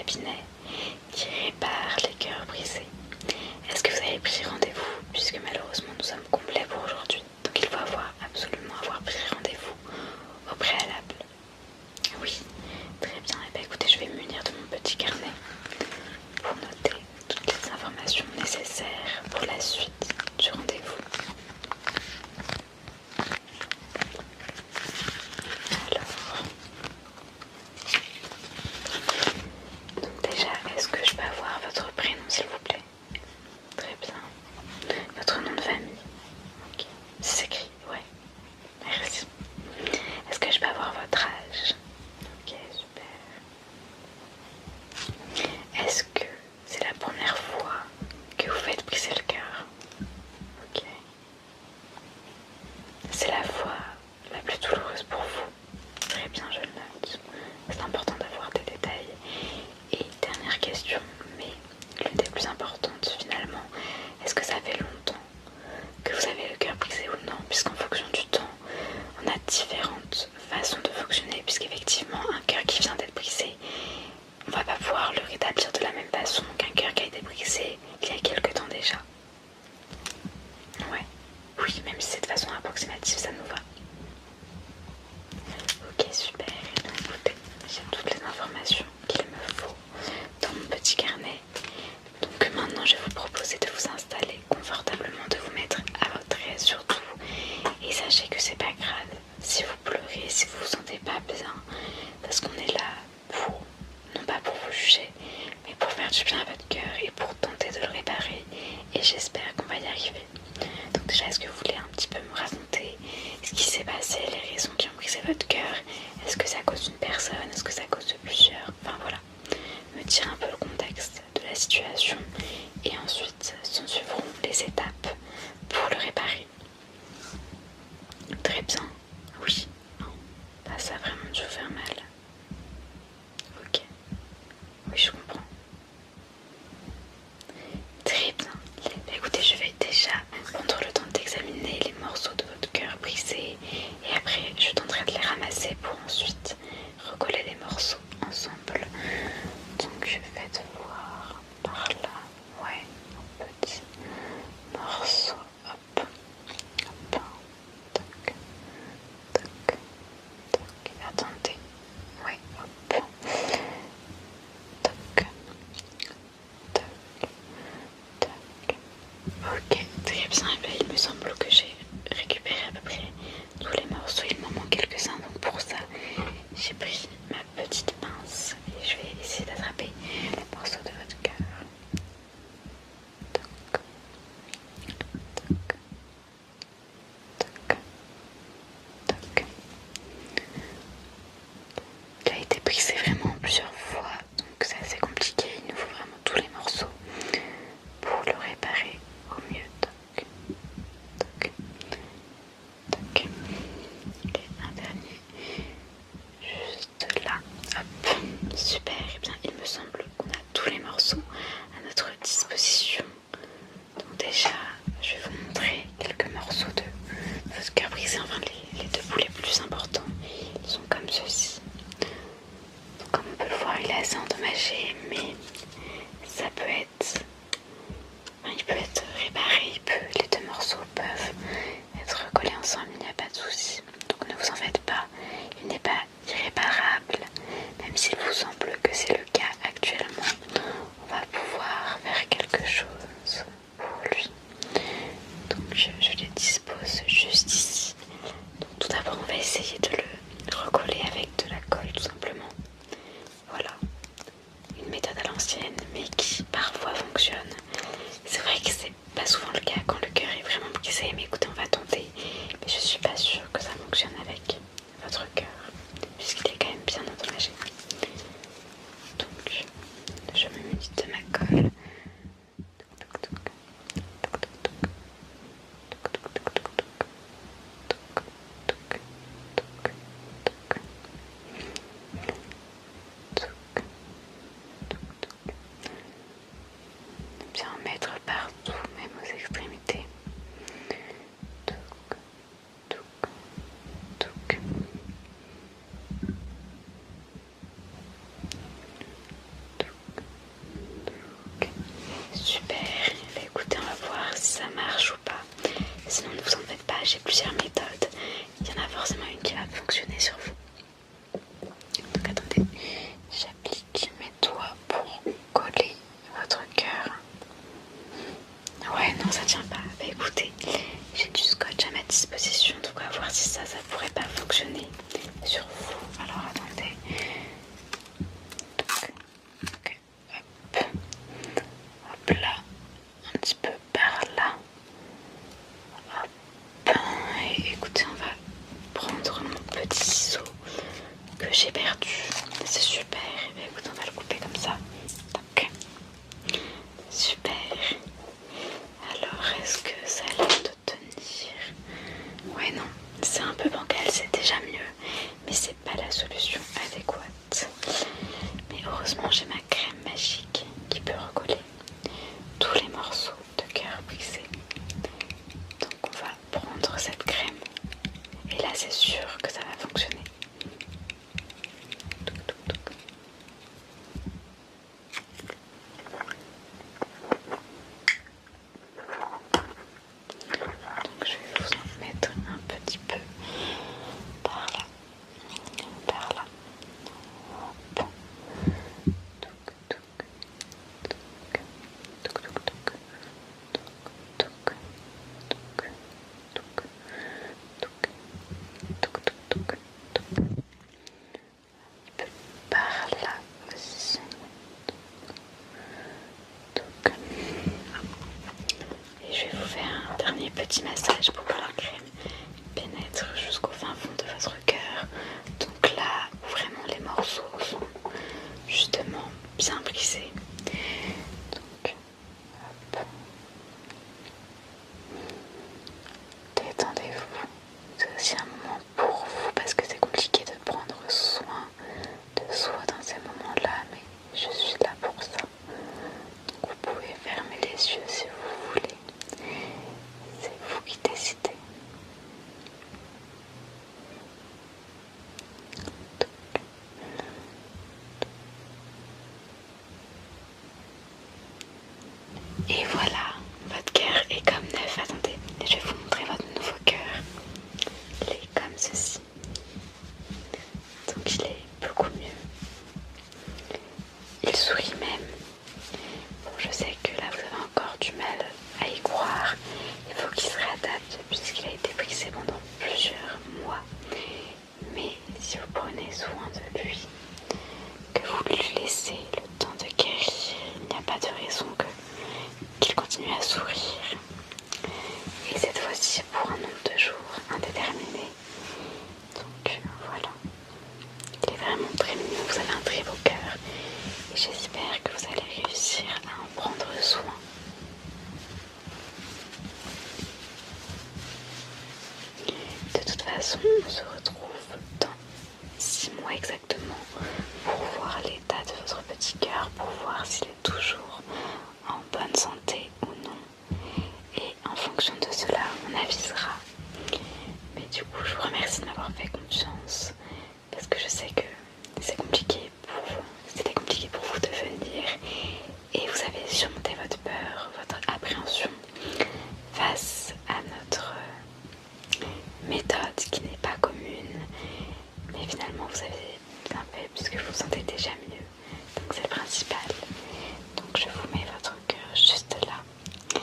cabinet qui répare les cœurs brisés. Est-ce que vous avez pris rendez-vous? Puisque malheureusement nous sommes complets pour aujourd'hui. Donc il faut absolument avoir pris rendez-vous au préalable. Oui, très bien. Et bien écoutez, je vais me munir de mon petit carnet pour noter toutes les informations nécessaires pour la suite du rendez-vous. Alors, donc déjà, est-ce que je peux avoir votre prénom s'il vous plaît? Très bien. Votre nom de famille? Ok, c'est écrit, ouais. Merci. Est-ce que je peux avoir votre âge? Ok, super. Est-ce que c'est la première fois que vous faites briser le cœur? Ok. C'est la fois la plus douloureuse pour vous? Très bien, je le note. C'est important d'avoir des détails. Et dernière question, mais l'une des plus importantes finalement, est-ce que ça fait longtemps que vous avez le cœur brisé ou non? Puisqu'en fonction du temps, on a différentes façons de fonctionner, puisqu'effectivement un cœur qui vient d'être brisé, on va pas pouvoir le rétablir de la même façon qu'un cœur qui a été brisé il y a quelques temps déjà. Ouais, oui, même si c'est de façon approximative, ça nous va. Ok, super. Écoutez, j'ai toutes les informations qu'il me faut dans mon petit carnet. Donc maintenant, je vais vous proposer de vous installer confortablement, de vous mettre à votre aise surtout. Et sachez que c'est pas grave si vous pleurez, si vous vous sentez pas bien, parce qu'on est là pour, non pas pour vous juger, mais pour faire du bien à votre cœur et pour tenter de le réparer. Et j'espère qu'on va y arriver. Donc déjà, est-ce que vous voulez un petit peu me raconter ce qui s'est passé, les raisons qui ont brisé votre cœur? Est-ce que c'est à cause d'une personne? Est-ce que c'est à cause de plusieurs? Enfin voilà, me dire un peu le contexte de la situation et ensuite s'en suivront les étapes pour le réparer. Très bien, oui. Bah, ça a vraiment dû vous faire mal. Ok, oui je comprends. Très bien. Bah, écoutez, je vais déjà prendre le temps d'examiner les morceaux de votre cœur brisé et après je tenterai de les ramasser pour ensuite recoller les morceaux ensemble. Donc faites voir par là, ouais, un petit morceau, hop, hop, tac, tac, tac, attendez, ouais, hop, tac, tac, tac. Ok, très bien. Et bien, il me semble que j'ai récupéré à peu près tous les morceaux. Il m'en manque quelques-uns. Donc pour ça, j'ai pris ma petite pince et je vais essayer d'attraper les morceaux de votre cœur. Toc, toc, toc, toc. Il a été brisé vraiment plusieurs fois, donc c'est assez compliqué. Il nous faut vraiment tous les morceaux pour le réparer au mieux. Toc, toc, toc. Et un dernier juste là. Hop, super. Et bien, il me semble qu'on a tous les morceaux à notre disposition. Donc déjà, je vais vous montrer quelques morceaux de votre cœur brisé, enfin les deux bouts les plus importants. Ils sont comme ceci. Donc comme on peut le voir, il est assez endommagé, mais ça peut être... Enfin, il peut être réparé, les deux morceaux peuvent être recollés ensemble, il n'y a pas de souci. Donc ne vous en faites pas, il n'est pas irréparable, même s'il vous semble que c'est le cas actuellement. On va pouvoir faire quelque chose pour lui. Donc je les dispose juste ici. Donc tout d'abord on va essayer de le recoller avec de la colle tout simplement. Voilà, une méthode à l'ancienne mais qui parfois fonctionne. C'est vrai que c'est pas souvent le cas quand le cœur est vraiment brisé, mais écoutez, on va tenter. Mais je suis pas sûre que ça fonctionne avec votre cœur, puisqu'il est quand même bien endommagé. Donc, je me munis de ma colle. Bien en mettre partout, même aux extrémités. Touc, touc, voir si ça pourrait pas fonctionner sur vous. Alors attendez. Ok, hop. Hop là, un petit peu par là. Hop. Et écoutez, on va prendre mon petit ciseau que j'ai perdu. C'est super. Et bien, écoutez, on va le couper comme ça. Tac. Super. Alors, est-ce que ça a l'air de tenir? Ouais, non, c'est un peu bancal, c'est déjà mieux, mais c'est pas la solution adéquate. Mais heureusement, j'ai ma crème magique qui peut recoller tous les morceaux de cœur brisé. Donc, on va prendre cette crème, et là, c'est sûr que ça va fonctionner. Touc, touc, touc. Donc je vais vous en mettre un petit peu par là, par là. Hop. Touc, touc, touc, touc, touc, touc, touc, touc, touc, touc, par là aussi. Touc. Et je vais vous faire un dernier petit massage pour que la crème pénètre jusqu'au fin fond de votre cœur. Donc là où vraiment les morceaux sont justement bien brisés. Donc hop. Détendez-vous. C'est aussi un moment pour vous parce que c'est compliqué de prendre soin de soi dans ces moments-là, mais je suis là pour ça. Donc vous pouvez fermer les yeux si vous voulez. C'est vous qui décidez. Et voilà, votre cœur est comme neuf. Attendez, je vais vous montrer votre nouveau cœur. Il est comme ceci. Donc il est beaucoup mieux. Il sourit même. Bon, je sais que là vous avez encore du mal à y croire. Il faut qu'il se réadapte puisqu'il a été brisé pendant plusieurs mois. Mais si vous prenez soin de lui, que vous lui laissez le temps de guérir, il n'y a pas de raison qu'il continue à sourire. Et cette fois-ci pour un nombre de jours indéterminé. Donc voilà. Il est vraiment très mignon, vous avez un très beau cœur. Et j'espère que vous allez réussir à en prendre soin. De toute façon, on se retrouve dans 6 mois exactement pour voir l'état de votre petit cœur, pour voir s'il est toujours en bonne santé ou non. Et en fonction de cela, on avisera. Mais du coup, je vous remercie de m'avoir fait confiance parce que je sais que c'est compliqué pour vous. C'était compliqué pour vous de venir et vous avez surmonté votre peur, votre appréhension face à notre méthode qui n'est pas commune, mais finalement vous avez bien fait puisque vous vous sentez déjà mieux, donc c'est le principal. Donc je vous mets votre cœur juste là,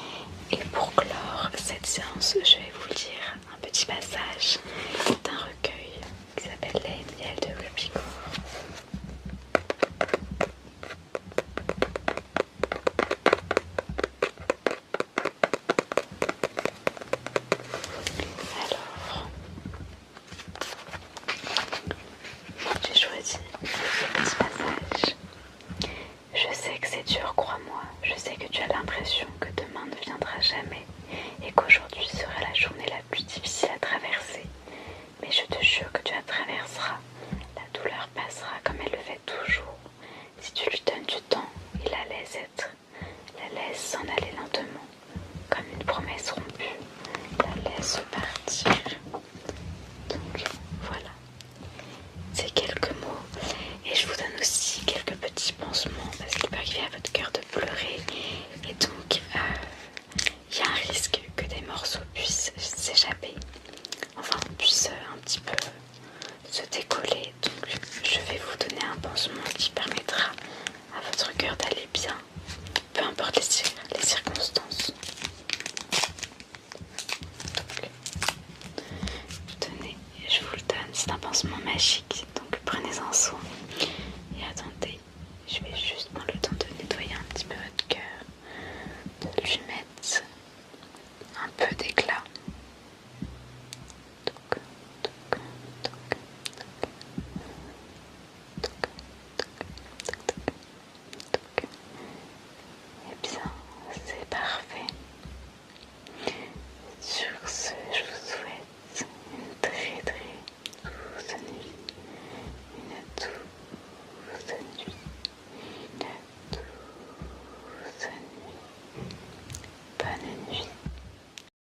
et pour clore cette séance, je vais vous lire un petit passage d'un recueil qui s'appelle Les miels de Rubicor. Alors, j'ai choisi ce petit passage. Je sais que c'est dur, crois-moi. Je sais que tu as l'impression que demain ne viendra jamais et qu'aujourd'hui sera la journée la plus difficile à traverser. c'est un pansement magique, donc prenez-en soin. Et attendez, je vais juste m'enlever